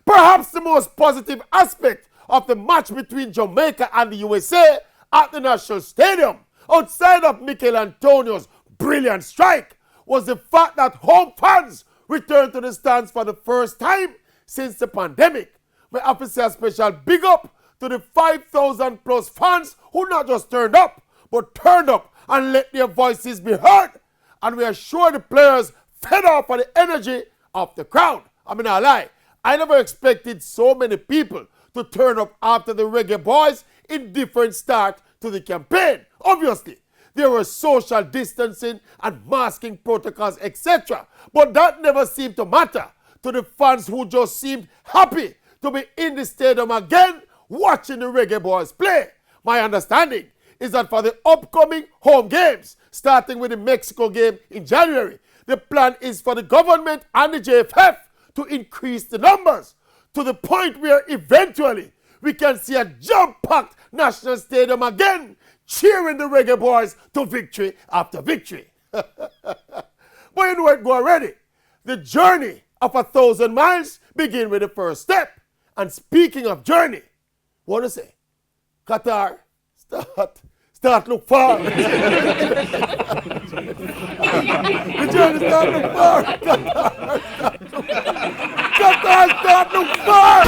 Perhaps the most positive aspect of the match between Jamaica and the USA at the National Stadium, outside of Mikel Antonio's brilliant strike, was the fact that home fans returned to the stands for the first time since the pandemic. We have to say a special big up to the 5,000 plus fans who not just turned up, but turned up and let their voices be heard. And we are sure the players fed off of the energy of the crowd. I mean, I lie. I never expected so many people to turn up after the Reggae Boys in different start to the campaign. Obviously, there were social distancing and masking protocols, etc. But that never seemed to matter to the fans who just seemed happy to be in the stadium again watching the Reggae Boys play. My understanding is that for the upcoming home games, starting with the Mexico game in January, the plan is for the government and the JFF to increase the numbers to the point where eventually we can see a jam-packed National Stadium again, cheering the Reggae Boys to victory after victory. But you know it go already. The journey of 1,000 miles begin with the first step. And speaking of journey, what do you say? Qatar, start look far. The journey start look far. Qatar, start look far.